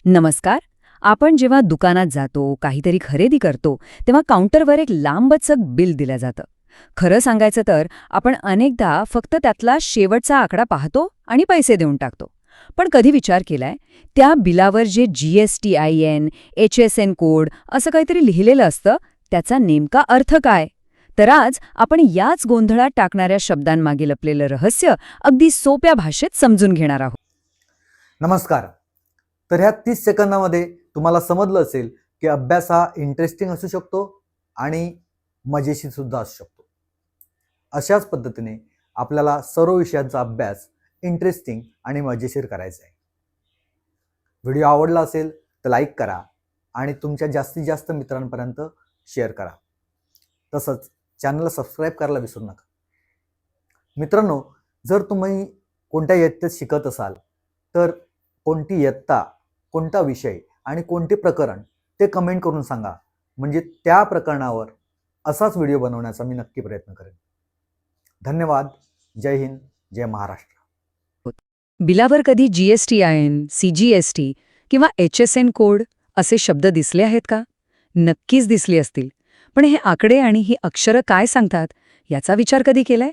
नमस्कार. आपण जेव्हा दुकानात जातो, काहीतरी खरेदी करतो, तेव्हा काउंटरवर एक लांबचक बिल दिलं जातं. खरं सांगायचं तर आपण अनेकदा फक्त त्यातला शेवटचा आकडा पाहतो आणि पैसे देऊन टाकतो. पण कधी विचार केलाय, त्या बिलावर जे GSTIN, HSN कोड असं काहीतरी लिहिलेलं असतं, त्याचा नेमका अर्थ काय? तर आज आपण याच गोंधळात टाकणाऱ्या शब्दांमागे लपलेलं रहस्य अगदी सोप्या भाषेत समजून घेणार आहोत. नमस्कार. तर ह्या 30 सेकंदामध्ये तुम्हाला समजलं असेल की अभ्यास हा इंटरेस्टिंग असू शकतो आणि मजेशीर सुद्धा असू शकतो. अशाच पद्धतीने आपल्याला सर्व विषयांचा अभ्यास इंटरेस्टिंग आणि मजेशीर करायचा आहे. व्हिडिओ आवडला असेल तर लाईक करा आणि तुमच्या जास्तीत जास्त मित्रांपर्यंत शेअर करा. तसंच चॅनलला सबस्क्राईब करायला विसरू नका. मित्रांनो, जर तुम्ही कोणत्या इयत्तेत शिकत असाल तर कोणती इयत्ता, कोणता विषय आणि कोणते प्रकरण ते कमेंट करून सांगा. म्हणजे त्या प्रकरणावर असाच व्हिडिओ बनवण्याचा मी नक्की प्रयत्न करेन. धन्यवाद. जय हिंद, जय महाराष्ट्र. बिलावर कधी GSTIN, CGST किंवा HSN कोड असे शब्द दिसले आहेत का? नक्कीच दिसले असतील. पण हे आकडे आणि ही अक्षरं काय सांगतात याचा विचार कधी केलाय?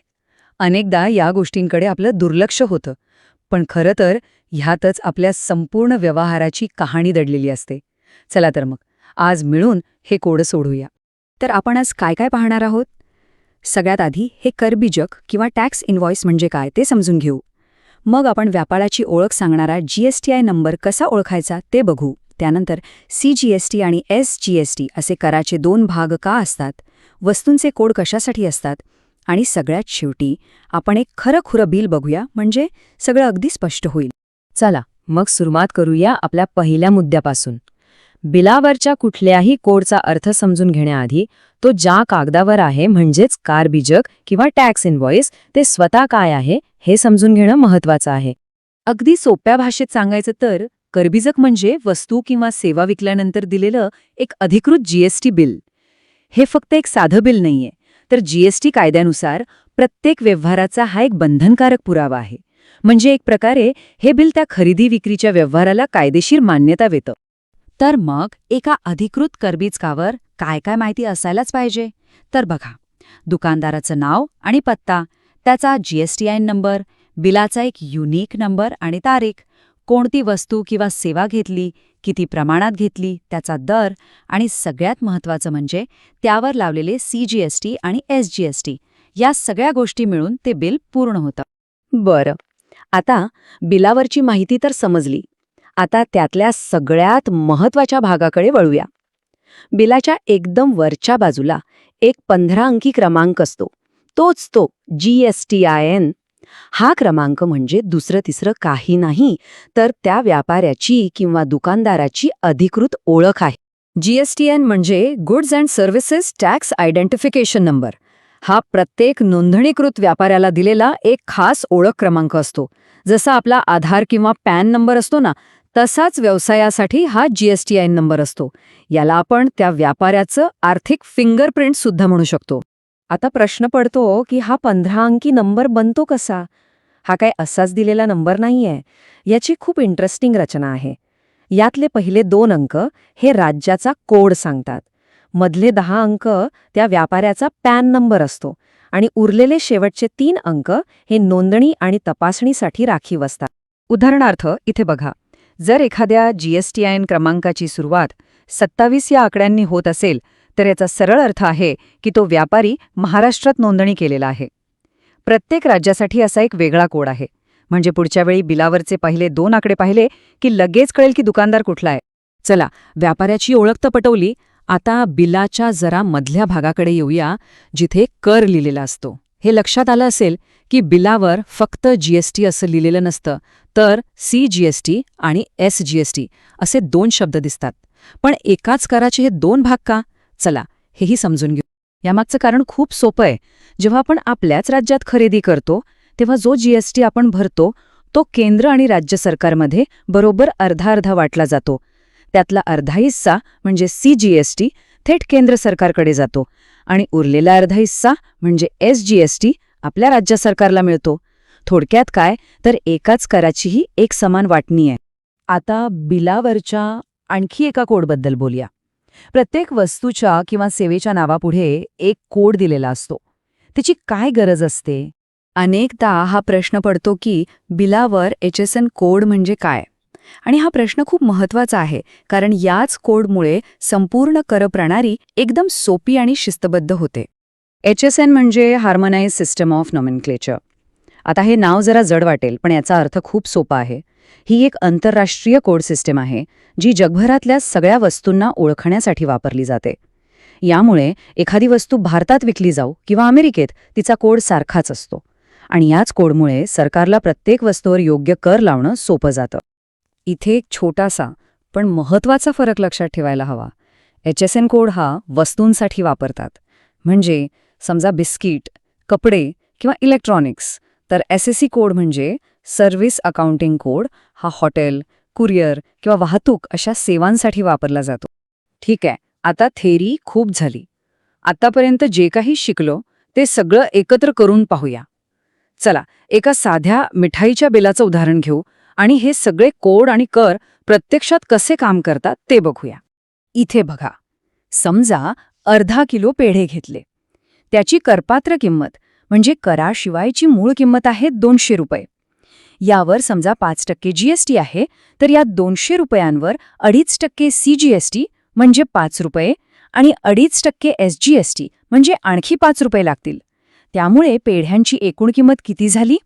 अनेकदा या गोष्टींकडे आपलं दुर्लक्ष होतं. पण खरं तर ह्यातच आपल्या संपूर्ण व्यवहाराची कहाणी दडलेली असते. चला तर मग आज मिळून हे कोड सोडूया. तर आपण आज काय काय पाहणार आहोत? सगळ्यात आधी हे करबीजक किंवा टॅक्स इनव्हॉइस म्हणजे काय ते समजून घेऊ. मग आपण व्यापाराची ओळख सांगणारा GSTI नंबर कसा ओळखायचा ते बघू. त्यानंतर CGST आणि SGST असे कराचे दोन भाग का असतात, वस्तूंचे कोड कशासाठी असतात, आणि सगळ्यात शेवटी आपण एक खरं बिल बघूया, म्हणजे सगळं अगदी स्पष्ट होईल. चला मग सुरुवात करूया आपल्या पहिल्या मुद्द्यापासून. बिलावरच्या कुठल्याही कोडचा अर्थ समजून घेण्याआधी तो ज्या कागदावर आहे म्हणजेच कारबीजक किंवा टॅक्स इनव्हॉइस ते स्वतः काय आहे हे समजून घेणं महत्त्वाचं आहे. अगदी सोप्या भाषेत सांगायचं तर करबीजक म्हणजे वस्तू किंवा सेवा विकल्यानंतर दिलेलं एक अधिकृत GST बिल. हे फक्त एक साधं बिल नाहीये, तर GST कायद्यानुसार प्रत्येक व्यवहाराचा हा एक बंधनकारक पुरावा आहे. म्हणजे एक प्रकारे हे बिल त्या खरेदी विक्रीच्या व्यवहाराला कायदेशीर मान्यता देतं. तर मग एका अधिकृत करबीजकावर काय काय माहिती असायलाच पाहिजे? तर बघा, दुकानदाराचं नाव आणि पत्ता, त्याचा GSTIN नंबर, बिलाचा एक युनिक नंबर आणि तारीख, कोणती वस्तू किंवा सेवा घेतली, किती प्रमाणात घेतली, त्याचा दर, आणि सगळ्यात महत्त्वाचं म्हणजे त्यावर लावलेले CGST आणि SGST. या सगळ्या गोष्टी मिळून ते बिल पूर्ण होतं. बरं, आता बिलावरची माहिती तर समजली. आता त्यातल्या सगळ्यात महत्त्वाच्या भागाकडे वळूया. बिलाच्या एकदम वरच्या बाजूला एक 15 अंकी क्रमांक असतो. तोच तो GSTIN. हा क्रमांक म्हणजे दुसरं तिसरं काही नाही, तर त्या व्यापाऱ्याची किंवा दुकानदाराची अधिकृत ओळख आहे. GSTIN म्हणजे goods and services tax identification number. हा प्रत्येक नोंदणीकृत व्यापाऱ्याला दिलेला एक खास ओळख क्रमांक असतो. जसा आपला आधार किंवा पॅन नंबर असतो ना, तसाच व्यवसायासाठी हा GSTIN नंबर असतो. याला आपण त्या व्यापाऱ्याचं आर्थिक फिंगरप्रिंट सुद्धा म्हणू शकतो. आता प्रश्न पडतो की हा 15 अंकी नंबर बनतो कसा? हा काय असाच दिलेला नंबर नाहीये. याची खूप इंटरेस्टिंग रचना आहे. यातले पहिले 2 अंक हे राज्याचा कोड सांगतात. मधले 10 अंक त्या व्यापाऱ्याचा पॅन नंबर असतो आणि उरलेले शेवटचे 3 अंक हे नोंदणी आणि तपासणीसाठी राखीव असतात. उदाहरणार्थ इथे बघा, जर एखाद्या GSTIN क्रमांकाची सुरुवात 27 या आकड्यांनी होत असेल तर याचा सरळ अर्थ आहे की तो व्यापारी महाराष्ट्रात नोंदणी केलेला आहे. प्रत्येक राज्यासाठी असा एक वेगळा कोड आहे. म्हणजे पुढच्या वेळी बिलावरचे पहिले 2 आकडे पाहिले की लगेच कळेल की दुकानदार कुठला आहे. चला, व्यापाऱ्याची ओळख तर पटवली. आता बिलाच्या जरा मधल्या भागाकडे येऊया, जिथे कर लिहिलेला असतो. हे लक्षात आलं असेल की बिलावर फक्त GST असं लिहिलेलं नसतं, तर CGST आणि SGST असे 2 शब्द दिसतात. पण एकाच कराचे हे 2 भाग का? चला, हेही समजून घेऊ. यामागचं कारण खूप सोपं आहे. जेव्हा आपण आपल्याच राज्यात खरेदी करतो तेव्हा जो GST आपण भरतो तो केंद्र आणि राज्य सरकारमध्ये बरोबर अर्धा वाटला जातो. त्यातला अर्धा हिस्सा म्हणजे CGST थेट केंद्र सरकारकडे जातो आणि उरलेला अर्धा हिस्सा म्हणजे SGST आपल्या राज्य सरकारला मिळतो. थोडक्यात काय, तर एकाच कराचीही एक समान वाटणी आहे. आता बिलावरच्या आणखी एका कोडबद्दल बोलूया. प्रत्येक वस्तूच्या किंवा सेवेच्या नावापुढे एक कोड दिलेला असतो. त्याची काय गरज असते? अनेकदा हा प्रश्न पडतो की बिलावर HSN कोड म्हणजे काय? आणि हा प्रश्न खूप महत्त्वाचा आहे, कारण याच कोडमुळे संपूर्ण करप्रणाली एकदम सोपी आणि शिस्तबद्ध होते. HSN म्हणजे हार्मोनाइज सिस्टम ऑफ नॉमेनक्लेचर. आता हे नाव जरा जड वाटेल, पण याचा अर्थ खूप सोपा आहे. ही एक आंतरराष्ट्रीय कोड सिस्टम आहे, जी जगभरातल्या सगळ्या वस्तूंना ओळखण्यासाठी वापरली जाते. यामुळे एखादी वस्तू भारतात विकली जाऊ किंवा अमेरिकेत, तिचा कोड सारखाच असतो. आणि याच कोडमुळे सरकारला प्रत्येक वस्तूवर योग्य कर लावणं सोपं जातं. इथे एक छोटासा पण महत्त्वाचा फरक लक्षात ठेवायला हवा. HSN कोड हा वस्तूंसाठी वापरतात. म्हणजे समजा बिस्किट, कपडे किंवा इलेक्ट्रॉनिक्स, तर SAC कोड म्हणजे सर्व्हिस अकाउंटिंग कोड हा हॉटेल, कुरिअर किंवा वाहतूक अशा सेवांसाठी वापरला जातो. ठीक आहे, आता थेरी खूप झाली. आतापर्यंत जे काही शिकलो ते सगळं एकत्र करून पाहूया. चला, एका साध्या मिठाईच्या बिलाचं उदाहरण घेऊ आणि हे सगळे कोड आणि कर प्रत्यक्षात कसे काम करतात ते बघूया. इथे बघा, समजा अर्धा किलो पेढे घेतले. त्याची करपात्र किंमत म्हणजे कराशिवायची मूळ किंमत आहे 200 रुपये. यावर समजा 5% GST आहे, तर या 200 रुपयांवर 2.5% CGST म्हणजे 5 रुपये आणि 2.5% SGST म्हणजे आणखी 5 रुपये लागतील. त्यामुळे पेढ्यांची एकूण किंमत किती झाली?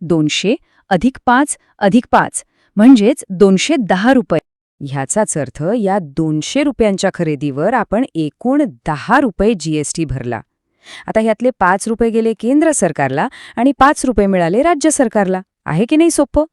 200 अधिक 5 अधिक 5 म्हणजेच 210 रुपये. ह्याचाच अर्थ या 200 रुपयांच्या खरेदीवर आपण एकूण 10 रुपये GST भरला. आता ह्यातले 5 रुपये गेले केंद्र सरकारला आणि 5 रुपये मिळाले राज्य सरकारला. आहे की नाही सोपं?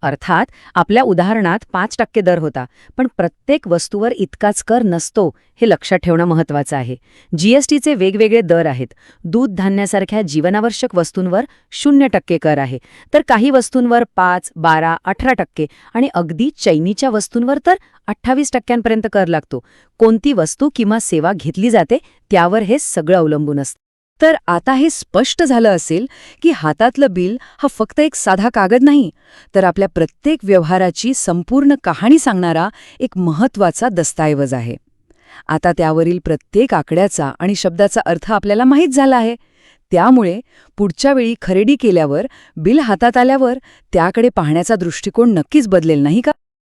अर्थात आपल्या उदाहरणात 5% दर होता, पण प्रत्येक वस्तूवर इतकाच कर नसतो हे लक्षात ठेवणं महत्त्वाचं आहे. GSTचे वेगवेगळे दर आहेत. दूध धान्यासारख्या जीवनावश्यक वस्तूंवर 0% कर आहे, तर काही वस्तूंवर 5, 12, 18% आणि अगदी चैनीच्या वस्तूंवर तर 28% कर लागतो. कोणती वस्तू किंवा सेवा घेतली जाते त्यावर हे सगळं अवलंबून असतं. तर आता हे स्पष्ट झालं असेल की हातातलं बिल हा फक्त एक साधा कागद नाही, तर आपल्या प्रत्येक व्यवहाराची संपूर्ण कहाणी सांगणारा एक महत्त्वाचा दस्तऐवज आहे. आता त्यावरील प्रत्येक आकड्याचा आणि शब्दाचा अर्थ आपल्याला माहीत झाला आहे. त्यामुळे पुढच्या वेळी खरेदी केल्यावर, बिल हातात आल्यावर त्याकडे पाहण्याचा दृष्टिकोन नक्कीच बदलेल, नाही का?